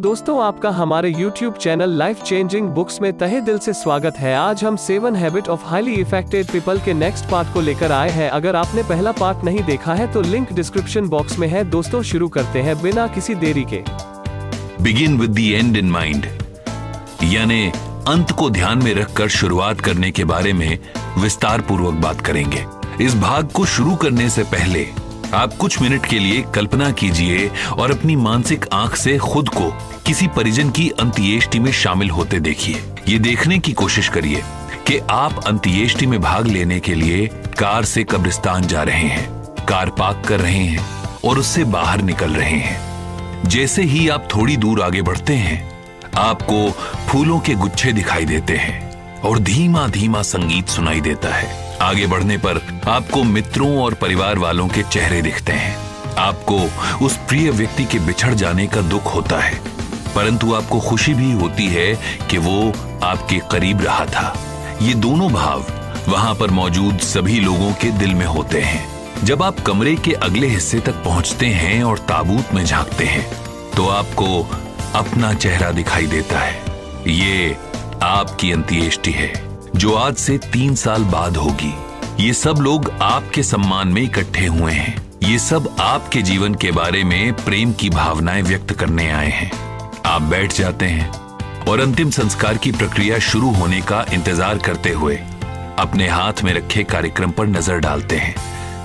दोस्तों, आपका हमारे YouTube channel life changing books में तहे दिल से स्वागत है। आज हम 7 habit of highly effective people के नेक्स्ट पार्ट को लेकर आए हैं। अगर आपने पहला पार्ट नहीं देखा है तो लिंक डिस्क्रिप्शन बॉक्स में है। दोस्तों, शुरू करते हैं बिना किसी देरी के। Begin with the and in mind, यानी अंत को ध्यान में रखकर शुरुआत करने के बारे में विस्तार पूर्वक बात करेंगे। इस भाग को शुरू करने से पहले आप कुछ मिनट के लिए कल्पना कीजिए और अपनी मानसिक आंख से खुद को किसी परिजन की अंत्येष्टि में शामिल होते देखिए। ये देखने की कोशिश करिए कि आप अंत्येष्टि में भाग लेने के लिए कार से कब्रिस्तान जा रहे हैं, कार पार्क कर रहे हैं और उससे बाहर निकल रहे हैं। जैसे ही आप थोड़ी दूर आगे बढ़ते हैं, आपको फूलों के गुच्छे दिखाई देते हैं और धीमा धीमा संगीत सुनाई देता है। आगे बढ़ने पर आपको मित्रों और परिवार वालों के चेहरे दिखते हैं। आपको उस प्रिय व्यक्ति के बिछड़ जाने का दुख होता है, परंतु आपको खुशी भी होती है कि वो आपके करीब रहा था। ये दोनों भाव वहां पर मौजूद सभी लोगों के दिल में होते हैं। जब आप कमरे के अगले हिस्से तक पहुंचते हैं और ताबूत में झांकते हैं तो आपको अपना चेहरा दिखाई देता है। ये आपकी अंत्येष्टि है जो आज से 3 साल बाद होगी। ये सब लोग आपके सम्मान में इकट्ठे हुए हैं। ये सब आपके जीवन के बारे में प्रेम की भावनाएं व्यक्त करने आए हैं। आप बैठ जाते हैं और अंतिम संस्कार की प्रक्रिया शुरू होने का इंतजार करते हुए अपने हाथ में रखे कार्यक्रम पर नजर डालते हैं।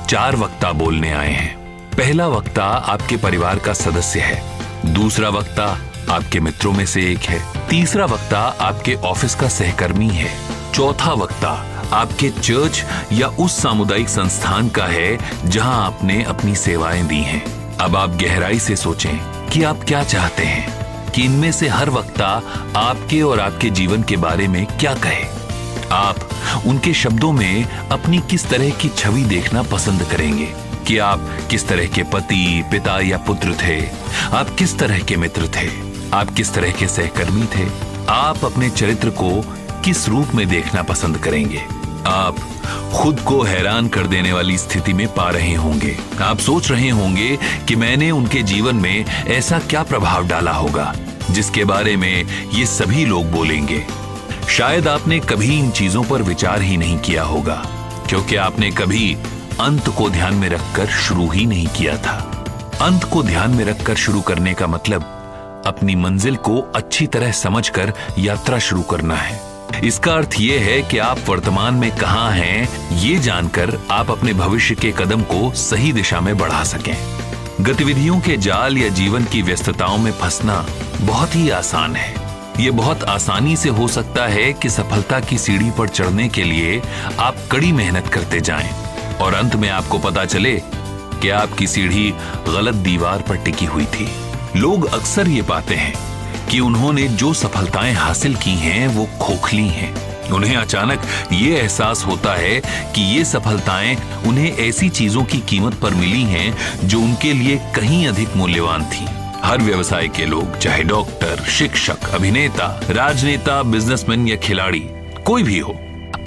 4 वक्ता बोलने आए हैं। पहला वक्ता आपके परिवार का सदस्य है, दूसरा वक्ता आपके मित्रों में से एक है, तीसरा वक्ता आपके ऑफिस का सहकर्मी है, चौथा वक्ता आपके चर्च या उस सामुदायिक संस्थान का है जहां आपने अपनी सेवाएं दी हैं। अब आप गहराई से सोचें कि आप क्या चाहते हैं कि इनमें से हर वक्ता आपके और आपके जीवन के बारे में क्या कहे। आप उनके शब्दों में अपनी किस तरह की छवि देखना पसंद करेंगे कि आप किस तरह के पति, पिता या पुत्र थे, आप किस तरह के मित्र थे, आप किस तरह के सहकर्मी थे। आप अपने चरित्र को किस रूप में देखना पसंद करेंगे। आप खुद को हैरान कर देने वाली स्थिति में पा रहे होंगे। आप सोच रहे होंगे कि मैंने उनके जीवन में ऐसा क्या प्रभाव डाला होगा जिसके बारे में ये सभी लोग बोलेंगे। शायद आपने कभी इन चीजों पर विचार ही नहीं किया होगा, क्योंकि आपने कभी अंत को ध्यान में रखकर शुरू ही नहीं किया था। अंत को ध्यान में रखकर शुरू करने का मतलब अपनी मंजिल को अच्छी तरह समझकर यात्रा शुरू करना है। इसका अर्थ यह है कि आप वर्तमान में कहां हैं, ये जानकर आप अपने भविष्य के कदम को सही दिशा में बढ़ा सकें। गतिविधियों के जाल या जीवन की व्यस्तताओं में फंसना बहुत ही आसान है। ये बहुत आसानी से हो सकता है कि सफलता की सीढ़ी पर चढ़ने के लिए आप कड़ी मेहनत करते जाएं और अंत में आपको पता चले कि आपकी सीढ़ी गलत दीवार पर टिकी हुई थी। लोग अक्सर ये पाते हैं कि उन्होंने जो सफलताएं हासिल की हैं वो खोखली हैं। उन्हें अचानक ये एहसास होता है कि ये सफलताएं उन्हें ऐसी चीजों की कीमत पर मिली हैं जो उनके लिए कहीं अधिक मूल्यवान थी। हर व्यवसाय के लोग, चाहे डॉक्टर, शिक्षक, अभिनेता, राजनेता, बिजनेसमैन या खिलाड़ी, कोई भी हो,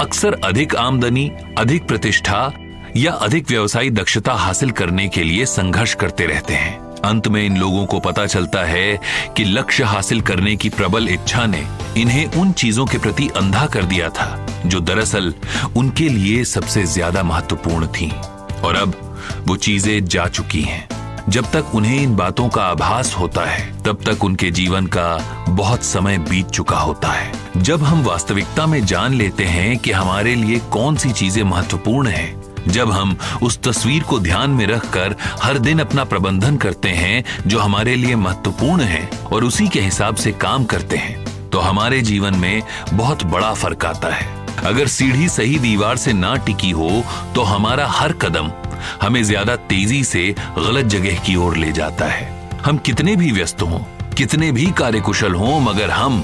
अक्सर अधिक आमदनी, अधिक प्रतिष्ठा या अधिक व्यवसायिक दक्षता हासिल करने के लिए संघर्ष करते रहते हैं। अंत में इन लोगों को पता चलता है कि लक्ष्य हासिल करने की प्रबल इच्छा ने इन्हें उन चीजों के प्रति अंधा कर दिया था जो दरअसल उनके लिए सबसे ज्यादा महत्वपूर्ण थीं, और अब वो चीजें जा चुकी हैं। जब तक उन्हें इन बातों का आभास होता है, तब तक उनके जीवन का बहुत समय बीत चुका होता है। जब हम वास्तविकता में जान लेते हैं कि हमारे लिए कौन सी चीजें महत्वपूर्ण हैं, जब हम उस तस्वीर को ध्यान में रखकर हर दिन अपना प्रबंधन करते हैं जो हमारे लिए महत्वपूर्ण है और उसी के हिसाब से काम करते हैं, तो हमारे जीवन में बहुत बड़ा फर्क आता है। अगर सीढ़ी सही दीवार से ना टिकी हो तो हमारा हर कदम हमें ज्यादा तेजी से गलत जगह की ओर ले जाता है। हम कितने भी व्यस्त हों, कितने भी कार्यकुशल हों, मगर हम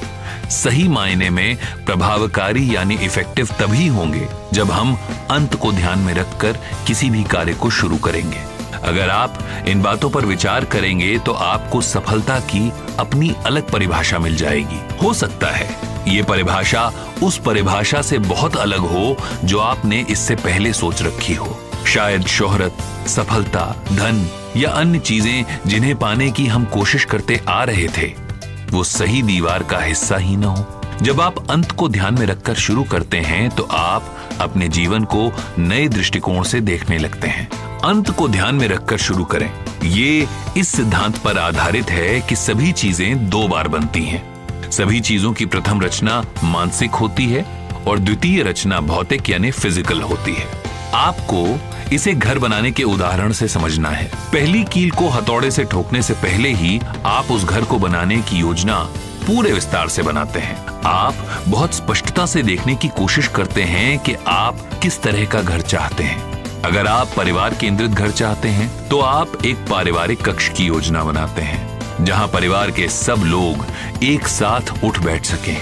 सही मायने में प्रभावकारी यानी इफेक्टिव तभी होंगे जब हम अंत को ध्यान में रखकर किसी भी कार्य को शुरू करेंगे। अगर आप इन बातों पर विचार करेंगे तो आपको सफलता की अपनी अलग परिभाषा मिल जाएगी। हो सकता है ये परिभाषा उस परिभाषा से बहुत अलग हो जो आपने इससे पहले सोच रखी हो। शायद शोहरत, सफलता, धन या अन्य चीजें जिन्हें पाने की हम कोशिश करते आ रहे थे, वो सही दीवार का हिस्सा ही ना हो। जब आप अंत को ध्यान में रखकर शुरू करते हैं तो आप अपने जीवन को नए दृष्टिकोण से देखने लगते हैं। अंत को ध्यान में रखकर शुरू करें। ये इस सिद्धांत पर आधारित है कि सभी चीजें दो बार बनती हैं। सभी चीजों की प्रथम रचना मानसिक होती है और द्वितीय रचना भौतिक यानी फिजिकल होती है। आपको इसे घर बनाने के उदाहरण से समझना है। पहली कील को हथौड़े से ठोकने से पहले ही आप उस घर को बनाने की योजना पूरे विस्तार से बनाते हैं। आप बहुत स्पष्टता से देखने की कोशिश करते हैं कि आप किस तरह का घर चाहते हैं। अगर आप परिवार केंद्रित घर चाहते हैं तो आप एक पारिवारिक कक्ष की योजना बनाते हैं जहां परिवार के सब लोग एक साथ उठ बैठ सकें।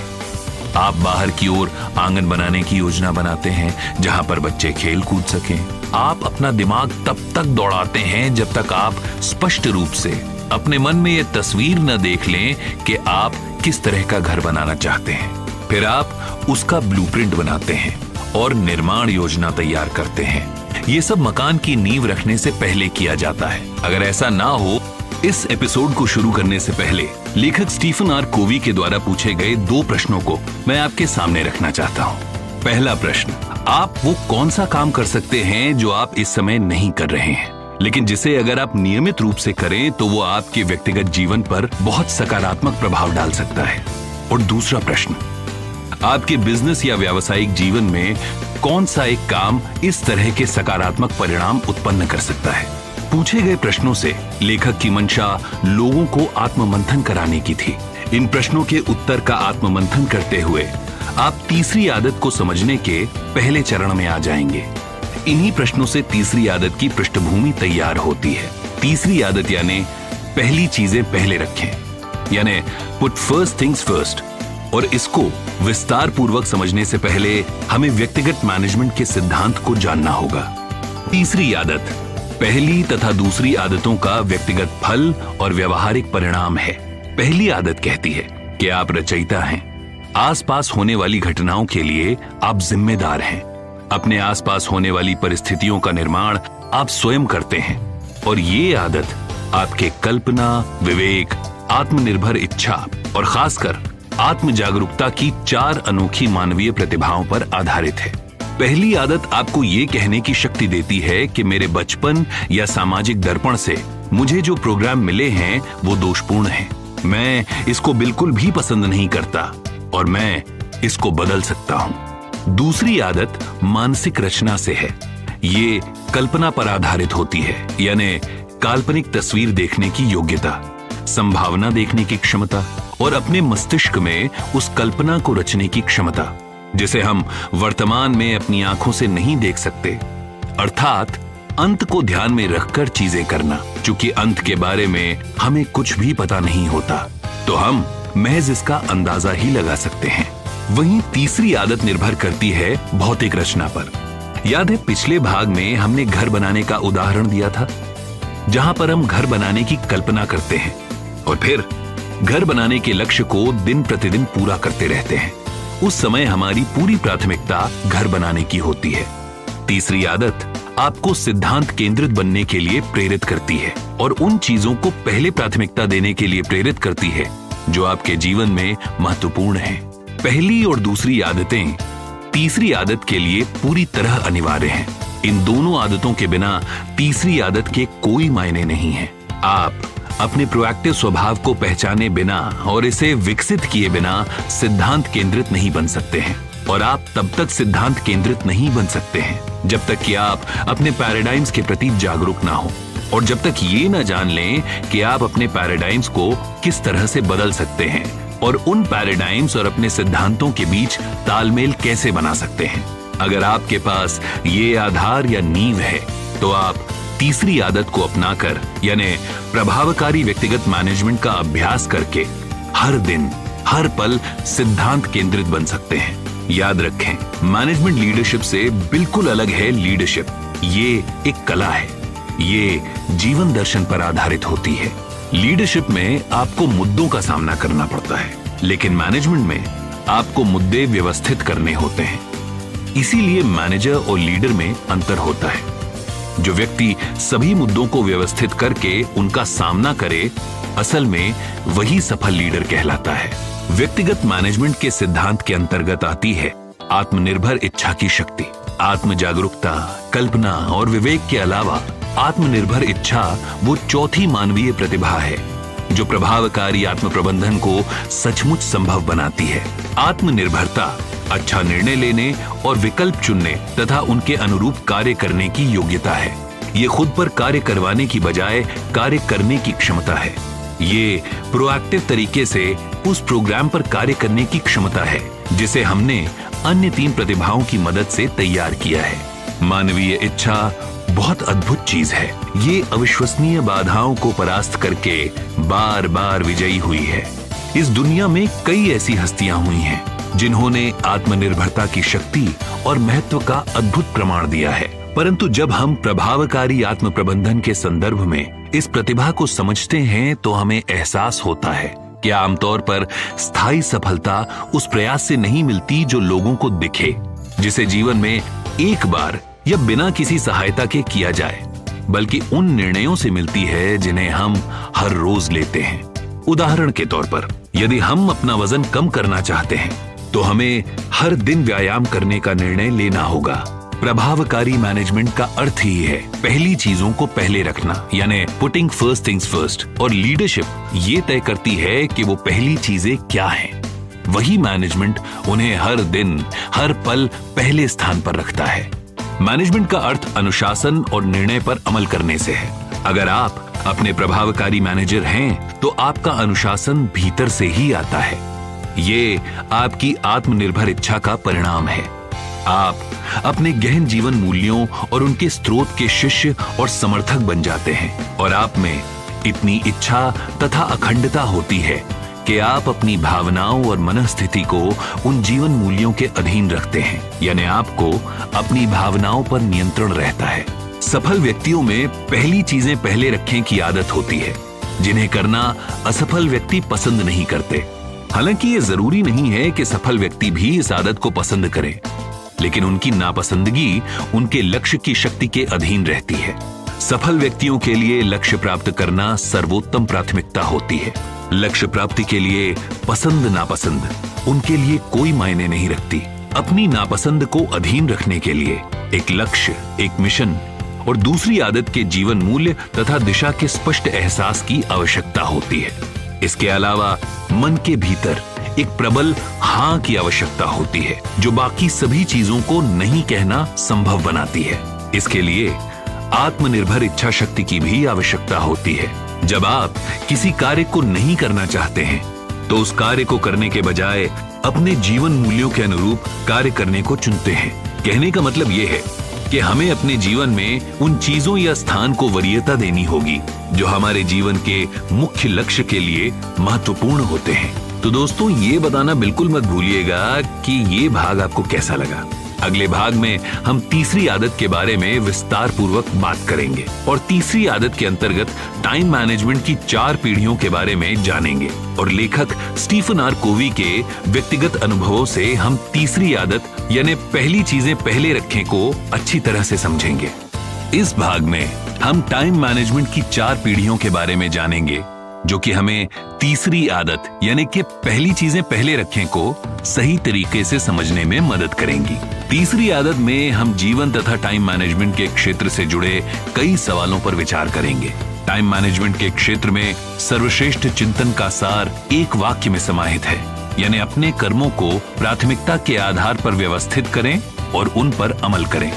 आप बाहर की ओर आंगन बनाने की योजना बनाते हैं जहां पर बच्चे खेल कूद सकें। आप अपना दिमाग तब तक दौड़ाते हैं जब तक आप स्पष्ट रूप से अपने मन में यह तस्वीर न देख लें कि आप किस तरह का घर बनाना चाहते हैं। फिर आप उसका ब्लूप्रिंट बनाते हैं और निर्माण योजना तैयार करते हैं। ये सब मकान की नींव रखने से पहले किया जाता है। अगर ऐसा ना हो, इस एपिसोड को शुरू करने से पहले लेखक स्टीफन आर कोवी के द्वारा पूछे गए 2 प्रश्नों को मैं आपके सामने रखना चाहता हूँ। पहला प्रश्न, आप वो कौन सा काम कर सकते हैं जो आप इस समय नहीं कर रहे हैं, लेकिन जिसे अगर आप नियमित रूप से करें तो वो आपके व्यक्तिगत जीवन पर बहुत सकारात्मक प्रभाव डाल सकता है। और दूसरा प्रश्न, आपके बिजनेस या व्यावसायिक जीवन में कौन सा एक काम इस तरह के सकारात्मक परिणाम उत्पन्न कर सकता है। पूछे गए प्रश्नों से लेखक की मंशा लोगों को आत्ममंथन कराने की थी। इन प्रश्नों के उत्तर का आत्ममंथन करते हुए आप तीसरी आदत को समझने के पहले चरण में आ जाएंगे। इन्हीं प्रश्नों से तीसरी आदत की पृष्ठभूमि तैयार होती है। तीसरी आदत यानी पहली चीजें पहले रखें, यानी पुट फर्स्ट थिंग्स फर्स्ट। और इसको विस्तार पूर्वक समझने से पहले हमें व्यक्तिगत मैनेजमेंट के सिद्धांत को जानना होगा। तीसरी आदत पहली तथा दूसरी आदतों का व्यक्तिगत फल और व्यवहारिक परिणाम है। पहली आदत कहती है कि आप रचयिता हैं। आसपास होने वाली घटनाओं के लिए आप जिम्मेदार हैं। अपने आसपास होने वाली परिस्थितियों का निर्माण आप स्वयं करते हैं। और ये आदत आपके कल्पना, विवेक, आत्मनिर्भर इच्छा और खासकर आत्म जागरूकता की 4 अनोखी मानवीय प्रतिभाओं पर आधारित है। पहली आदत आपको ये कहने की शक्ति देती है कि मेरे बचपन या सामाजिक दर्पण से मुझे जो प्रोग्राम मिले हैं वो दोषपूर्ण हैं। मैं इसको बिल्कुल भी पसंद नहीं करता और मैं इसको बदल सकता हूं। दूसरी आदत मानसिक रचना से है। ये कल्पना पर आधारित होती है, यानी काल्पनिक तस्वीर देखने की योग्यता, संभावना देखने की क्षमता और अपने मस्तिष्क में उस कल्पना को रचने की क्षमता जिसे हम वर्तमान में अपनी आंखों से नहीं देख सकते। अर्थात अंत को ध्यान में रखकर चीजें करना। चूंकि अंत के बारे में हमें कुछ भी पता नहीं होता तो हम महज इसका अंदाजा ही लगा सकते हैं। वहीं तीसरी आदत निर्भर करती है भौतिक रचना पर। याद है पिछले भाग में हमने घर बनाने का उदाहरण दिया था, जहां पर हम घर बनाने की कल्पना करते हैं और फिर घर बनाने के लक्ष्य को दिन प्रतिदिन पूरा करते रहते हैं। उस समय हमारी पूरी प्राथमिकता घर बनाने की होती है। तीसरी आदत आपको सिद्धांत केंद्रित बनने के लिए प्रेरित करती है और उन चीजों को पहले प्राथमिकता देने के लिए प्रेरित करती है जो आपके जीवन में महत्वपूर्ण हैं। पहली और दूसरी आदतें तीसरी आदत के लिए पूरी तरह अनिवार्य हैं। इन दोनों आदतों के बिना तीसरी आदत के कोई मायने नहीं है। आप अपने प्रोएक्टिव स्वभाव को पहचाने बिना और इसे विकसित किए बिना सिद्धांत केंद्रित नहीं बन सकते हैं। और आप तब तक सिद्धांत केंद्रित नहीं बन सकते हैं जब तक कि आप अपने पैराडाइम्स के प्रति जागरूक ना हो और जब तक ये ना जान लें कि आप अपने पैराडाइम्स को किस तरह से बदल सकते हैं और उन पैराडाइम्स और अपने सिद्धांतों के बीच तालमेल कैसे बना सकते हैं। अगर आपके पास ये आधार या नींव है तो आप तीसरी आदत को अपनाकर यानी प्रभावकारी व्यक्तिगत मैनेजमेंट का अभ्यास करके हर दिन हर पल सिद्धांत केंद्रित बन सकते हैं। याद रखें, मैनेजमेंट लीडरशिप से बिल्कुल अलग है लीडरशिप। ये एक कला है, ये जीवन दर्शन पर आधारित होती है। लीडरशिप में आपको मुद्दों का सामना करना पड़ता है, लेकिन मैनेजमेंट में आपको मुद्दे व्यवस्थित करने होते हैं। इसीलिए मैनेजर और लीडर में अंतर होता है। जो व्यक्ति सभी मुद्दों को व्यवस्थित करके उनका सामना करे असल में वही सफल लीडर कहलाता है। व्यक्तिगत मैनेजमेंट के सिद्धांत के अंतर्गत आती है आत्मनिर्भर इच्छा की शक्ति। आत्म जागरूकता, कल्पना और विवेक के अलावा आत्मनिर्भर इच्छा वो चौथी मानवीय प्रतिभा है जो प्रभावकारी आत्म प्रबंधन को सचमुच संभव बनाती है। आत्मनिर्भरता अच्छा निर्णय लेने और विकल्प चुनने तथा उनके अनुरूप कार्य करने की योग्यता है। ये खुद पर कार्य करवाने की बजाय कार्य करने की क्षमता है। ये प्रोएक्टिव तरीके से उस प्रोग्राम पर कार्य करने की क्षमता है जिसे हमने अन्य 3 प्रतिभाओं की मदद से तैयार किया है। मानवीय इच्छा बहुत अद्भुत चीज है। ये अविश्वसनीय बाधाओं को परास्त करके बार बार विजयी हुई है। इस दुनिया में कई ऐसी हस्तियां हुई हैं जिन्होंने आत्मनिर्भरता की शक्ति और महत्व का अद्भुत प्रमाण दिया है। परंतु जब हम प्रभावकारी आत्म प्रबंधन के संदर्भ में इस प्रतिभा को समझते हैं तो हमें एहसास होता है कि आमतौर पर स्थायी सफलता उस प्रयास से नहीं मिलती जो लोगों को दिखे, जिसे जीवन में एक बार या बिना किसी सहायता के किया जाए, बल्कि उन निर्णयों से मिलती है जिन्हें हम हर रोज लेते हैं। उदाहरण के तौर पर, यदि हम अपना वजन कम करना चाहते हैं तो हमें हर दिन व्यायाम करने का निर्णय लेना होगा। प्रभावकारी मैनेजमेंट का अर्थ ही है पहली चीजों को पहले रखना, यानी पुटिंग फर्स्ट थिंग्स फर्स्ट। और लीडरशिप ये तय करती है कि वो पहली चीजें क्या हैं। वही मैनेजमेंट उन्हें हर दिन हर पल पहले स्थान पर रखता है। मैनेजमेंट का अर्थ अनुशासन और निर्णय पर अमल करने से है। अगर आप अपने प्रभावकारी मैनेजर हैं तो आपका अनुशासन भीतर से ही आता है। ये आपकी आत्मनिर्भर इच्छा का परिणाम है। आप अपने गहन जीवन मूल्यों और उनके स्रोत के शिष्य और समर्थक बन जाते हैं और आप में इतनी इच्छा तथा अखंडता होती है कि आप अपनी भावनाओं और मनस्थिति को उन जीवन मूल्यों के अधीन रखते हैं, यानी आपको अपनी भावनाओं पर नियंत्रण रहता है। सफल व्यक्तियों में पहली चीजें पहले रखने की आदत होती है, जिन्हें करना असफल व्यक्ति पसंद नहीं करते। हालांकि ये जरूरी नहीं है कि सफल व्यक्ति भी इस आदत को पसंद करे, लेकिन उनकी नापसंदगी उनके लक्ष्य की शक्ति के अधीन रहती है। सफल व्यक्तियों के लिए लक्ष्य प्राप्त करना सर्वोत्तम प्राथमिकता होती है। लक्ष्य प्राप्ति के लिए पसंद नापसंद उनके लिए कोई मायने नहीं रखती। अपनी नापसंद को अधीन रखने के लिए एक लक्ष्य, एक मिशन और दूसरी आदत के जीवन मूल्य तथा दिशा के स्पष्ट एहसास की आवश्यकता होती है। इसके अलावा मन के भीतर एक प्रबल हाँ की आवश्यकता होती है, जो बाकी सभी चीजों को नहीं कहना संभव बनाती है। इसके लिए आत्मनिर्भर इच्छा शक्ति की भी आवश्यकता होती है। जब आप किसी कार्य को नहीं करना चाहते हैं तो उस कार्य को करने के बजाय अपने जीवन मूल्यों के अनुरूप कार्य करने को चुनते हैं। कहने का मतलब यह है कि हमें अपने जीवन में उन चीजों या स्थान को वरीयता देनी होगी जो हमारे जीवन के मुख्य लक्ष्य के लिए महत्वपूर्ण होते हैं। तो दोस्तों, ये बताना बिल्कुल मत भूलिएगा कि ये भाग आपको कैसा लगा। अगले भाग में हम तीसरी आदत के बारे में विस्तार पूर्वक बात करेंगे और तीसरी आदत के अंतर्गत टाइम मैनेजमेंट की 4 पीढ़ियों के बारे में जानेंगे और लेखक स्टीफन आर कोवी के व्यक्तिगत अनुभवों से हम तीसरी आदत यानी पहली चीजें पहले रखें को अच्छी तरह से समझेंगे। इस भाग में हम टाइम मैनेजमेंट की 4 पीढ़ियों के बारे में जानेंगे जो कि हमें तीसरी आदत यानी कि पहली चीजें पहले रखें को सही तरीके से समझने में मदद करेंगी। तीसरी आदत में हम जीवन तथा टाइम मैनेजमेंट के क्षेत्र से जुड़े कई सवालों पर विचार करेंगे। टाइम मैनेजमेंट के क्षेत्र में सर्वश्रेष्ठ चिंतन का सार एक वाक्य में समाहित है, यानी अपने कर्मों को प्राथमिकता के आधार पर व्यवस्थित करें और उन पर अमल करें।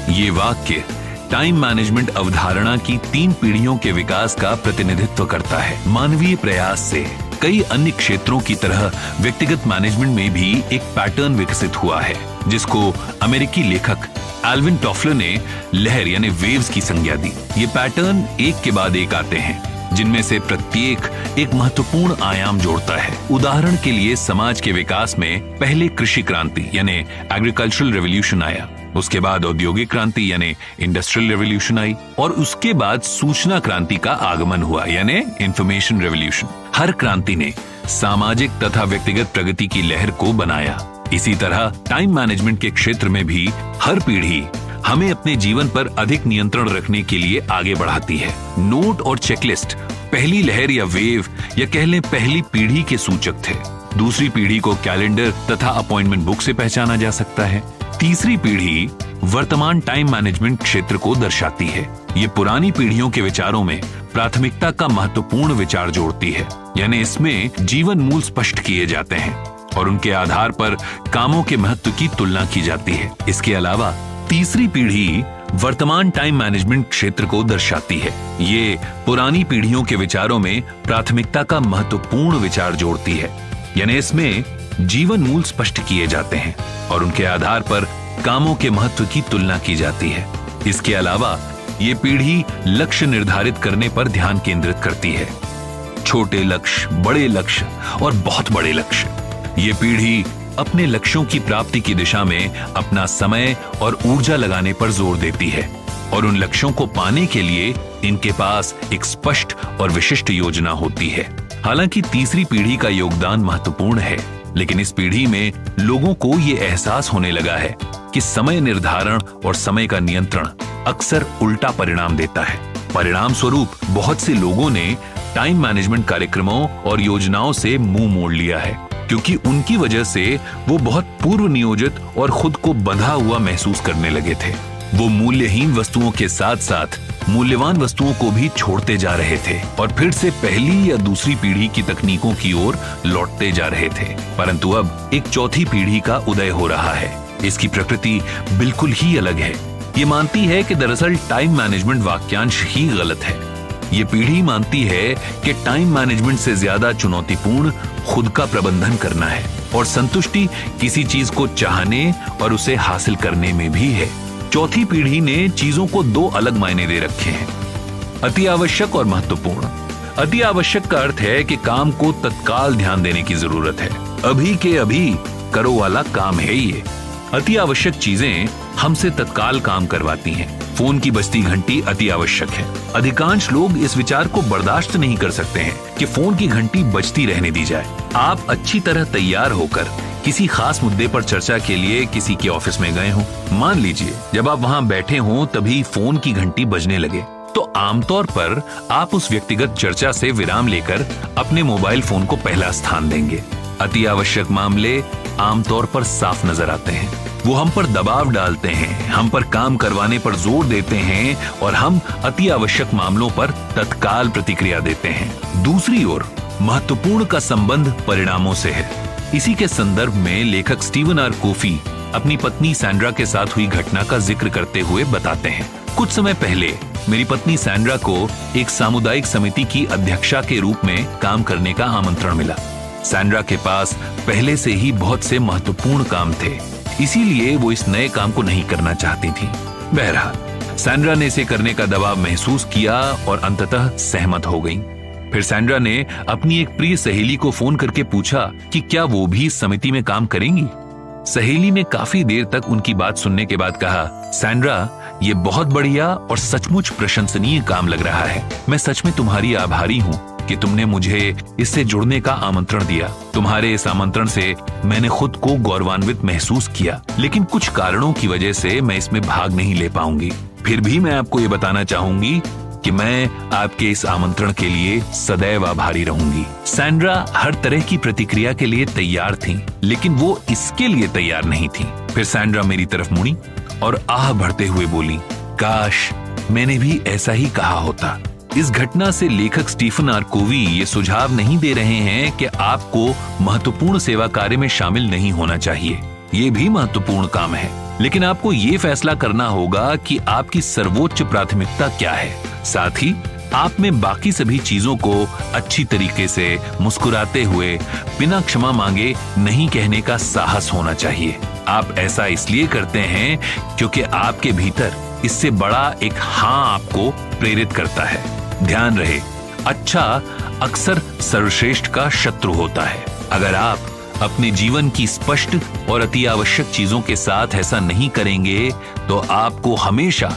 ये वाक्य टाइम मैनेजमेंट अवधारणा की 3 पीढ़ियों के विकास का प्रतिनिधित्व करता है। मानवीय प्रयास से कई अन्य क्षेत्रों की तरह व्यक्तिगत मैनेजमेंट में भी एक पैटर्न विकसित हुआ है, जिसको अमेरिकी लेखक एल्विन टॉफलर ने लहर यानी वेव्स की संज्ञा दी। ये पैटर्न एक के बाद एक आते हैं, जिनमें से प्रत्येक एक महत्वपूर्ण आयाम जोड़ता है। उदाहरण के लिए समाज के विकास में पहले कृषि क्रांति यानी एग्रीकल्चरल रेवोल्यूशन आया, उसके बाद औद्योगिक क्रांति यानी इंडस्ट्रियल रेवोल्यूशन आई और उसके बाद सूचना क्रांति का आगमन हुआ यानी इंफॉर्मेशन रेवोल्यूशन। हर क्रांति ने सामाजिक तथा व्यक्तिगत प्रगति की लहर को बनाया। इसी तरह टाइम मैनेजमेंट के क्षेत्र में भी हर पीढ़ी हमें अपने जीवन पर अधिक नियंत्रण रखने के लिए आगे बढ़ाती है। नोट और चेकलिस्ट पहली लहर या वेव या कह लें पहली पीढ़ी के सूचक थे। दूसरी पीढ़ी को कैलेंडर तथा अपॉइंटमेंट बुक से पहचाना जा सकता है। तीसरी पीढ़ी वर्तमान टाइम मैनेजमेंट क्षेत्र को दर्शाती है। ये पुरानी पीढ़ियों के विचारों में प्राथमिकता का महत्वपूर्ण विचार जोड़ती है, यानी इसमें जीवन मूल स्पष्ट किए जाते हैं और उनके आधार पर कामों के महत्व की तुलना की जाती है। इसके अलावा तीसरी पीढ़ी वर्तमान टाइम मैनेजमेंट क्षेत्र को दर्शाती है। ये पुरानी पीढ़ियों के विचारों में प्राथमिकता का महत्वपूर्ण विचार जोड़ती है, यानी इसमें जीवन मूल स्पष्ट किए जाते हैं और उनके आधार पर कामों के महत्व की तुलना की जाती है। इसके अलावा ये पीढ़ी लक्ष्य निर्धारित करने पर ध्यान केंद्रित करती है। छोटे लक्ष्य, बड़े लक्ष्य और बहुत बड़े लक्ष्य। ये पीढ़ी अपने लक्ष्यों की प्राप्ति की दिशा में अपना समय और ऊर्जा लगाने पर जोर देती है और उन लक्ष्यों को पाने के लिए इनके पास एक स्पष्ट और विशिष्ट योजना होती है। हालांकि तीसरी पीढ़ी का योगदान महत्वपूर्ण है, लेकिन इस पीढ़ी में लोगों को ये एहसास होने लगा है कि समय निर्धारण और समय का नियंत्रण अक्सर उल्टा परिणाम देता है। परिणाम स्वरूप बहुत से लोगों ने टाइम मैनेजमेंट कार्यक्रमों और योजनाओं से मुंह मोड़ लिया है, क्योंकि उनकी वजह से वो बहुत पूर्व नियोजित और खुद को बंधा हुआ महसूस करने लगे थे। वो मूल्यहीन वस्तुओं के साथ साथ मूल्यवान वस्तुओं को भी छोड़ते जा रहे थे और फिर से पहली या दूसरी पीढ़ी की तकनीकों की ओर लौटते जा रहे थे। परंतु अब एक चौथी पीढ़ी का उदय हो रहा है। इसकी प्रकृति बिल्कुल ही अलग है। ये मानती है कि दरअसल टाइम मैनेजमेंट वाक्यांश ही गलत है। ये पीढ़ी मानती है कि टाइम मैनेजमेंट से ज्यादा चुनौतीपूर्ण खुद का प्रबंधन करना है और संतुष्टि किसी चीज को चाहने और उसे हासिल करने में भी है। चौथी पीढ़ी ने चीजों को दो अलग मायने दे रखे हैं, अति आवश्यक और महत्वपूर्ण। अति आवश्यक का अर्थ है कि काम को तत्काल ध्यान देने की जरूरत है, अभी के अभी करो वाला काम है ये। अति आवश्यक चीजें हमसे तत्काल काम करवाती हैं। फोन की बजती घंटी अति आवश्यक है। अधिकांश लोग इस विचार को बर्दाश्त नहीं कर सकते हैं कि फोन की घंटी बजती रहने दी जाए। आप अच्छी तरह तैयार होकर किसी खास मुद्दे पर चर्चा के लिए किसी के ऑफिस में गए हों। मान लीजिए जब आप वहां बैठे हों तभी फोन की घंटी बजने लगे, तो आमतौर पर आप उस व्यक्तिगत चर्चा से विराम लेकर अपने मोबाइल फोन को पहला स्थान देंगे। अति आवश्यक मामले आमतौर पर साफ नजर आते हैं। वो हम पर दबाव डालते हैं, हम पर काम करवाने पर जोर देते हैं और हम अति आवश्यक मामलों पर तत्काल प्रतिक्रिया देते हैं। दूसरी ओर महत्वपूर्ण का संबंध परिणामों से है। इसी के संदर्भ में लेखक स्टीवन आर कोफी अपनी पत्नी सैंड्रा के साथ हुई घटना का जिक्र करते हुए बताते हैं, कुछ समय पहले मेरी पत्नी सैंड्रा को एक सामुदायिक समिति की अध्यक्षा के रूप में काम करने का आमंत्रण मिला। सैंड्रा के पास पहले से ही बहुत से महत्वपूर्ण काम थे, इसीलिए वो इस नए काम को नहीं करना चाहती थी। बहरहाल सैंड्रा ने इसे करने का दबाव महसूस किया और अंततः सहमत हो गई। फिर सैंड्रा ने अपनी एक प्रिय सहेली को फोन करके पूछा कि क्या वो भी इस समिति में काम करेंगी। सहेली ने काफी देर तक उनकी बात सुनने के बाद कहा, सैंड्रा, ये बहुत बढ़िया और सचमुच प्रशंसनीय काम लग रहा है। मैं सच में तुम्हारी आभारी हूँ कि तुमने मुझे इससे जुड़ने का आमंत्रण दिया। तुम्हारे इस आमंत्रण से मैंने खुद को गौरवान्वित महसूस किया, लेकिन कुछ कारणों की वजह से मैं इसमें भाग नहीं ले पाऊंगी। फिर भी मैं आपको ये बताना चाहूंगी कि मैं आपके इस आमंत्रण के लिए सदैव आभारी रहूंगी। सैंड्रा हर तरह की प्रतिक्रिया के लिए तैयार थी, लेकिन वो इसके लिए तैयार नहीं थी। फिर सैंड्रा मेरी तरफ मुड़ी और आह भरते हुए बोली, काश मैंने भी ऐसा ही कहा होता। इस घटना से लेखक स्टीफन आर कोवी ये सुझाव नहीं दे रहे हैं कि आपको महत्वपूर्ण सेवा कार्य में शामिल नहीं होना चाहिए। ये भी महत्वपूर्ण काम है, लेकिन आपको ये फैसला करना होगा कि आपकी सर्वोच्च प्राथमिकता क्या है। साथ ही आप में बाकी सभी चीजों को अच्छी तरीके से मुस्कुराते हुए बिना क्षमा मांगे नहीं कहने का साहस होना चाहिए। आप ऐसा इसलिए करते हैं क्योंकि आपके भीतर इससे बड़ा एक हाँ आपको प्रेरित करता है। ध्यान रहे, अच्छा अक्सर सर्वश्रेष्ठ का शत्रु होता है। अगर आप अपने जीवन की स्पष्ट और अति आवश्यक चीजों के साथ ऐसा नहीं करेंगे तो आपको हमेशा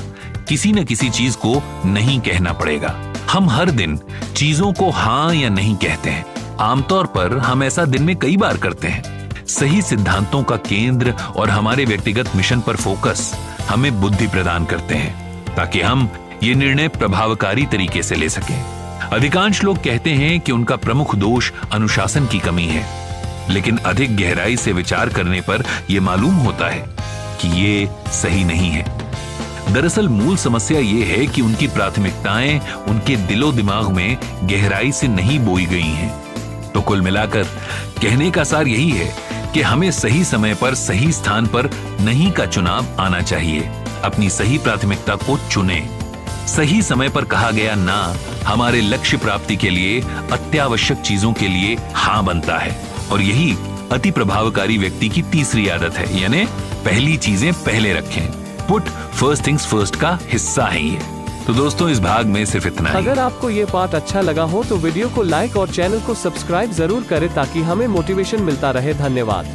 किसी न किसी चीज को नहीं कहना पड़ेगा। हम हर दिन चीजों को हाँ या नहीं कहते हैं। आमतौर पर हम ऐसा दिन में कई बार करते हैं। सही सिद्धांतों का केंद्र और हमारे व्यक्तिगत मिशन पर फोकस हमें बुद्धि प्रदान करते हैं ताकि हम ये निर्णय प्रभावकारी तरीके से ले सकें। अधिकांश लोग कहते हैं कि उनका प्रमुख दोष अनुशासन की कमी है, लेकिन अधिक गहराई से विचार करने पर यह मालूम होता है कि ये सही नहीं है। दरअसल मूल समस्या ये है कि उनकी प्राथमिकताएं उनके दिलो दिमाग में गहराई से नहीं बोई गई हैं। तो कुल मिलाकर कहने का सार यही है कि हमें सही समय पर सही स्थान पर नहीं का चुनाव आना चाहिए। अपनी सही प्राथमिकता को चुनें। सही समय पर कहा गया ना हमारे लक्ष्य प्राप्ति के लिए अत्यावश्यक चीजों के लिए हाँ बनता है, और यही अति प्रभावकारी व्यक्ति की तीसरी आदत है, यानी पहली चीजें पहले रखें। पुट फर्स्ट थिंग्स फर्स्ट का हिस्सा है ये। तो दोस्तों इस भाग में सिर्फ इतना ही। अगर आपको ये पार्ट अच्छा लगा हो तो वीडियो को लाइक और चैनल को सब्सक्राइब जरूर करें ताकि हमें मोटिवेशन मिलता रहे। धन्यवाद।